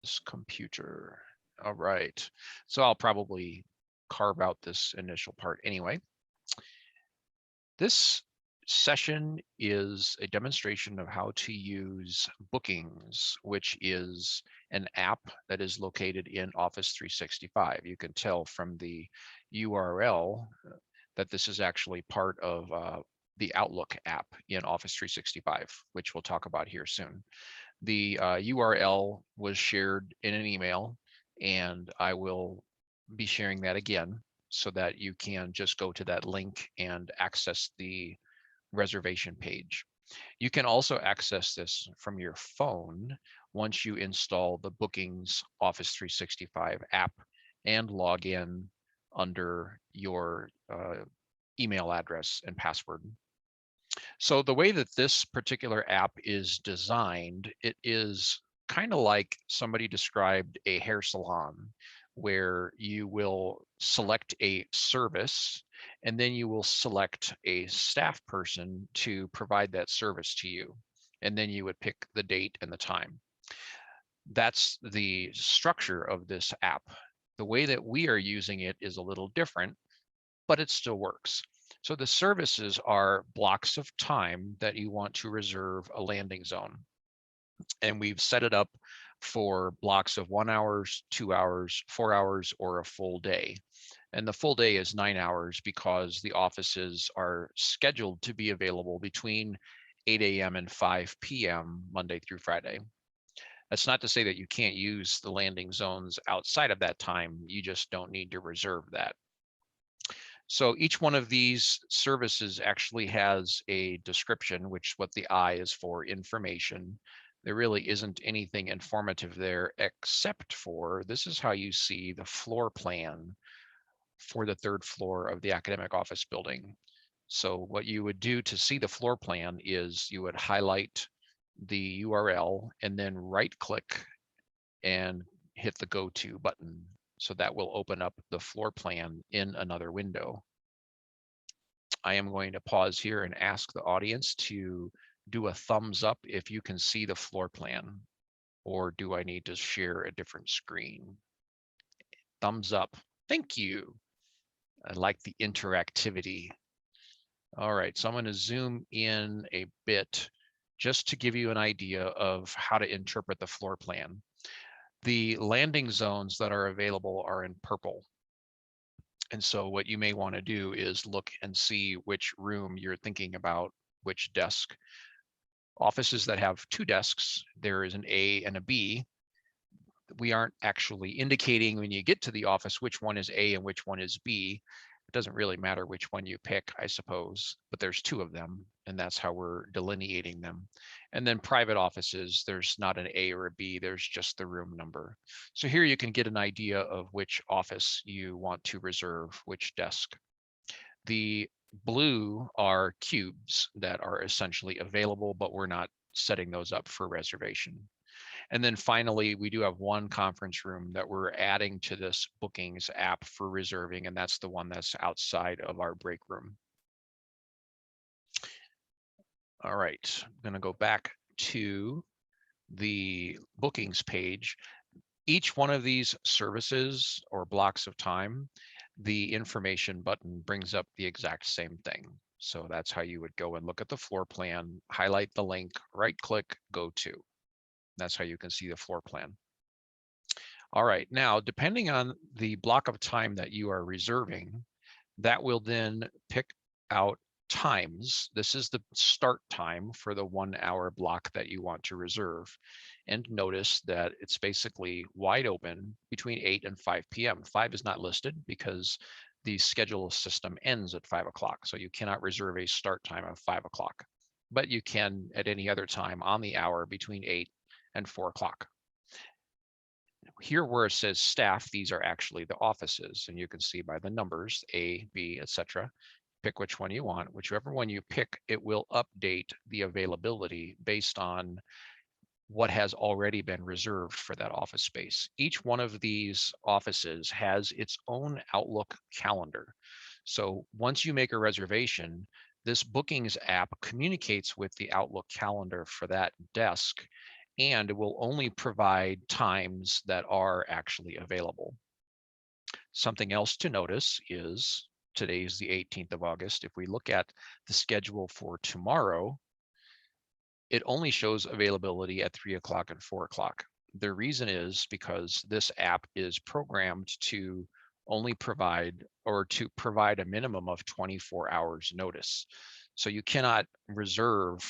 this computer. All right, so I'll probably carve out this initial part anyway. This session is a demonstration of how to use Bookings, which is an app that is located in Office 365. You can tell from the URL that this is actually part of the Outlook app in Office 365, which we'll talk about here soon. The URL was shared in an email, and I will be sharing that again so that you can just go to that link and access the reservation page. You can also access this from your phone once you install the Bookings Office 365 app and log in under your email address and password. So the way that this particular app is designed, it is kind of like somebody described a hair salon, where you will select a service and then you will select a staff person to provide that service to you. And then you would pick the date and the time. That's the structure of this app. The way that we are using it is a little different, but it still works. So the services are blocks of time that you want to reserve a landing zone. And we've set it up for blocks of 1 hour, 2 hours, 4 hours, or a full day. And the full day is 9 hours because the offices are scheduled to be available between 8 a.m. and 5 p.m. Monday through Friday. That's not to say that you can't use the landing zones outside of that time. You just don't need to reserve that. So each one of these services actually has a description, which what the I is for, information. There really isn't anything informative there except for this is how you see the floor plan for the 3rd floor of the academic office building. So what you would do to see the floor plan is you would highlight the URL and then right click and hit the go to button. So that will open up the floor plan in another window. I am going to pause here and ask the audience to do a thumbs up if you can see the floor plan, or do I need to share a different screen? Thumbs up. Thank you. I like the interactivity. All right, so I'm going to zoom in a bit just to give you an idea of how to interpret the floor plan. The landing zones that are available are in purple. And so what you may want to do is look and see which room you're thinking about, which desk. Offices that have 2 desks, there is an A and a B. We aren't actually indicating when you get to the office which one is A and which one is B. It doesn't really matter which one you pick, I suppose, but there's 2 of them, and that's how we're delineating them. And then private offices, there's not an A or a B, there's just the room number. So here you can get an idea of which office you want to reserve, which desk. The blue are cubes that are essentially available, but we're not setting those up for reservation. And then finally, we do have one conference room that we're adding to this Bookings app for reserving, and that's the one that's outside of our break room. All right, I'm going to go back to the Bookings page. Each one of these services or blocks of time, the information button brings up the exact same thing. So that's how you would go and look at the floor plan, highlight the link, right click, go to. That's how you can see the floor plan. All right, now depending on the block of time that you are reserving, that will then pick out times. This is the start time for the 1 hour block that you want to reserve. And notice that it's basically wide open between 8 and 5 p.m. 5 is not listed because the schedule system ends at 5 o'clock. So you cannot reserve a start time of 5 o'clock, but you can at any other time on the hour between 8 and 4 o'clock. Here where it says staff, these are actually the offices, and you can see by the numbers, A, B, etc. Pick which one you want. Whichever one you pick, it will update the availability based on what has already been reserved for that office space. Each one of these offices has its own Outlook calendar. So once you make a reservation, this Bookings app communicates with the Outlook calendar for that desk, and it will only provide times that are actually available. Something else to notice is today is the 18th of August. If we look at the schedule for tomorrow, it only shows availability at 3 o'clock and 4 o'clock. The reason is because this app is programmed to only provide a minimum of 24 hours notice. So you cannot reserve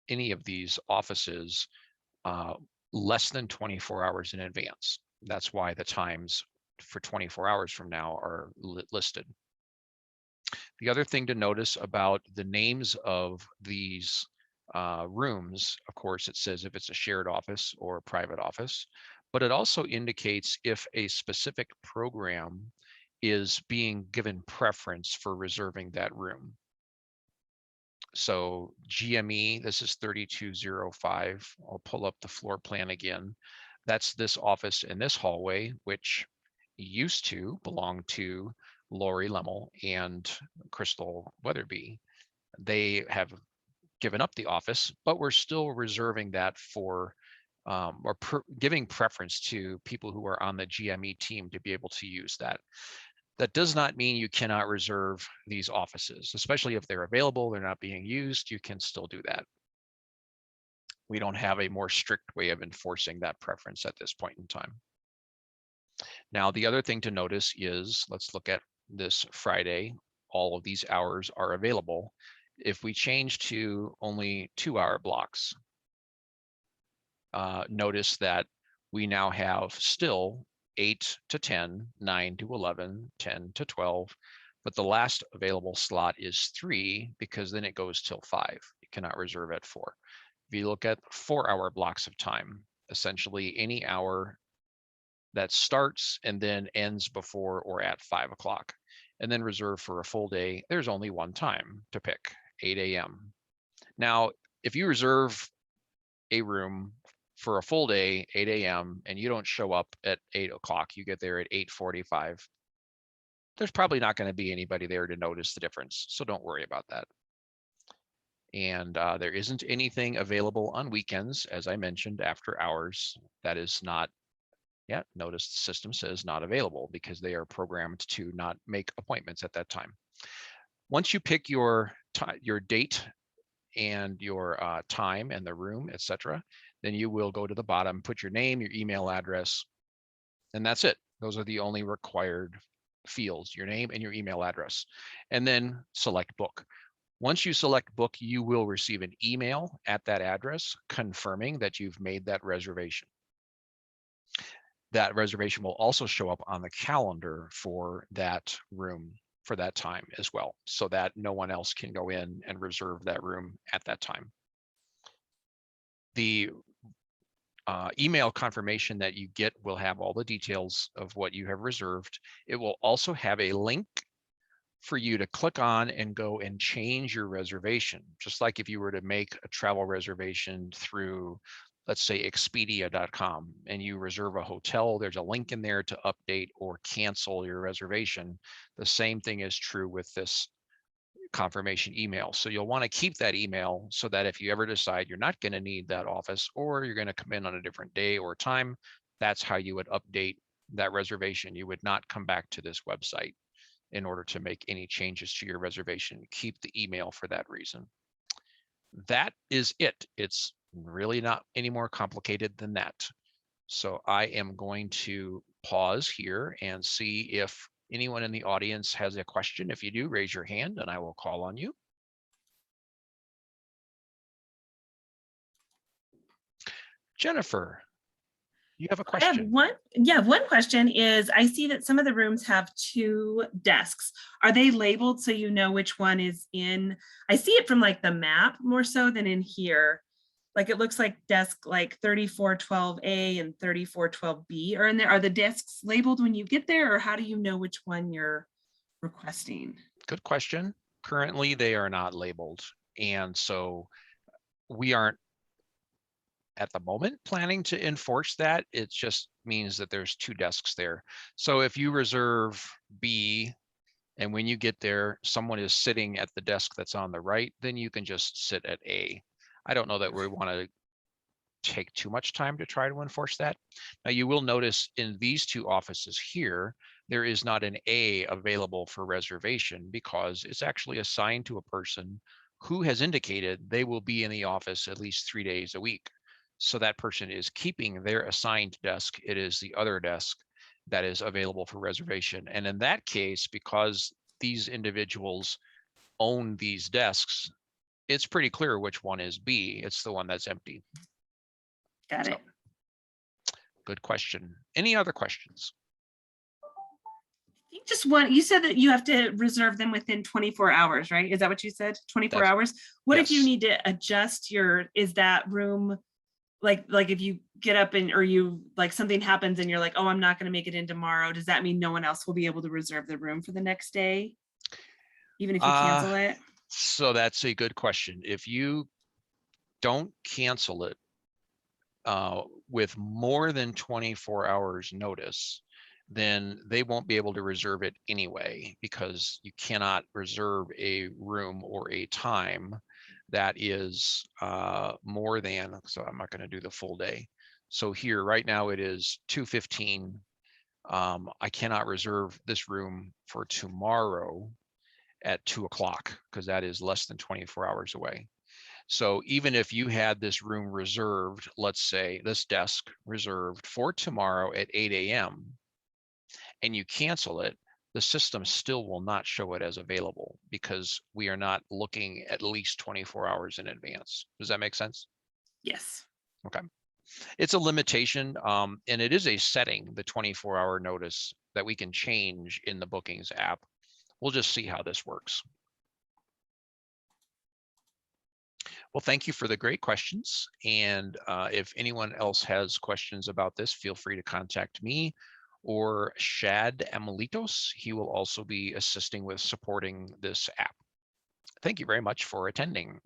any of these offices less than 24 hours in advance. That's why the times for 24 hours from now are listed. The other thing to notice about the names of these rooms, of course, it says if it's a shared office or a private office, but it also indicates if a specific program is being given preference for reserving that room. So GME, this is 3205. I'll pull up the floor plan again. That's this office in this hallway, which used to belong to Lori Lemmel and Crystal Weatherby. They have given up the office, but we're still reserving that for giving preference to people who are on the GME team to be able to use that. That does not mean you cannot reserve these offices, especially if they're available, they're not being used, you can still do that. We don't have a more strict way of enforcing that preference at this point in time. Now, the other thing to notice is, let's look at this Friday. All of these hours are available. If we change to only 2-hour blocks, notice that we now have still 8 to 10, 9 to 11, 10 to 12, but the last available slot is 3 because then it goes till 5. You cannot reserve at 4. If you look at 4-hour blocks of time, essentially any hour that starts and then ends before or at 5 o'clock, and then reserve for a full day, there's only one time to pick, 8 a.m. Now, if you reserve a room for a full day, 8 a.m., and you don't show up at 8 o'clock, you get there at 8:45, there's probably not going to be anybody there to notice the difference. So don't worry about that. And there isn't anything available on weekends, as I mentioned, after hours. That is not yet. Notice the system says not available because they are programmed to not make appointments at that time. Once you pick your date and your time and the room, etc., then you will go to the bottom, put your name, your email address, and that's it. Those are the only required fields, your name and your email address, and then select book. Once you select book, you will receive an email at that address confirming that you've made that reservation. That reservation will also show up on the calendar for that room for that time as well, so that no one else can go in and reserve that room at that time. The email confirmation that you get will have all the details of what you have reserved. It will also have a link for you to click on and go and change your reservation. Just like if you were to make a travel reservation through, let's say, Expedia.com, and you reserve a hotel, there's a link in there to update or cancel your reservation. The same thing is true with this confirmation email. So you'll want to keep that email so that if you ever decide you're not going to need that office or you're going to come in on a different day or time, that's how you would update that reservation. You would not come back to this website in order to make any changes to your reservation. Keep the email for that reason. That is it. It's really not any more complicated than that. So I am going to pause here and see if anyone in the audience has a question. If you do, raise your hand and I will call on you. Jennifer, you have a question. I have one question is, I see that some of the rooms have 2 desks. Are they labeled so you know which one is in? I see it from like the map more so than in here. Like it looks like desk like 3412A and 3412B are in there. Are the desks labeled when you get there, or how do you know which one you're requesting? Good question. Currently, they are not labeled. And so we aren't at the moment planning to enforce that. It just means that there's 2 desks there. So if you reserve B and when you get there, someone is sitting at the desk that's on the right, then you can just sit at A. I don't know that we want to take too much time to try to enforce that. Now, you will notice in these two offices here, there is not an A available for reservation because it's actually assigned to a person who has indicated they will be in the office at least 3 days a week. So that person is keeping their assigned desk. It is the other desk that is available for reservation. And in that case, because these individuals own these desks, it's pretty clear which one is B. It's the one that's empty. Got So, it. good question. Any other questions? I think just one, you said that you have to reserve them within 24 hours, right? Is that what you said? 24 That's, hours? What if you yes. need to adjust is that room, like if you get up and, or you, like something happens and you're like, oh, I'm not going to make it in tomorrow. Does that mean no one else will be able to reserve the room for the next day? Even if you cancel it? So that's a good question. If you don't cancel it with more than 24 hours notice, then they won't be able to reserve it anyway, because you cannot reserve a room or a time that is more than, so I'm not going to do the full day. So here right now it is 2:15. I cannot reserve this room for tomorrow at 2 o'clock because that is less than 24 hours away. So even if you had this room reserved, let's say this desk reserved for tomorrow at 8 a.m. and you cancel it, the system still will not show it as available because we are not looking at least 24 hours in advance. Does that make sense? Yes. Okay. It's a limitation, and it is a setting, the 24-hour notice, that we can change in the bookings app. We'll just see how this works. Well, thank you for the great questions. And if anyone else has questions about this, feel free to contact me or Shad Amelitos. He will also be assisting with supporting this app. Thank you very much for attending.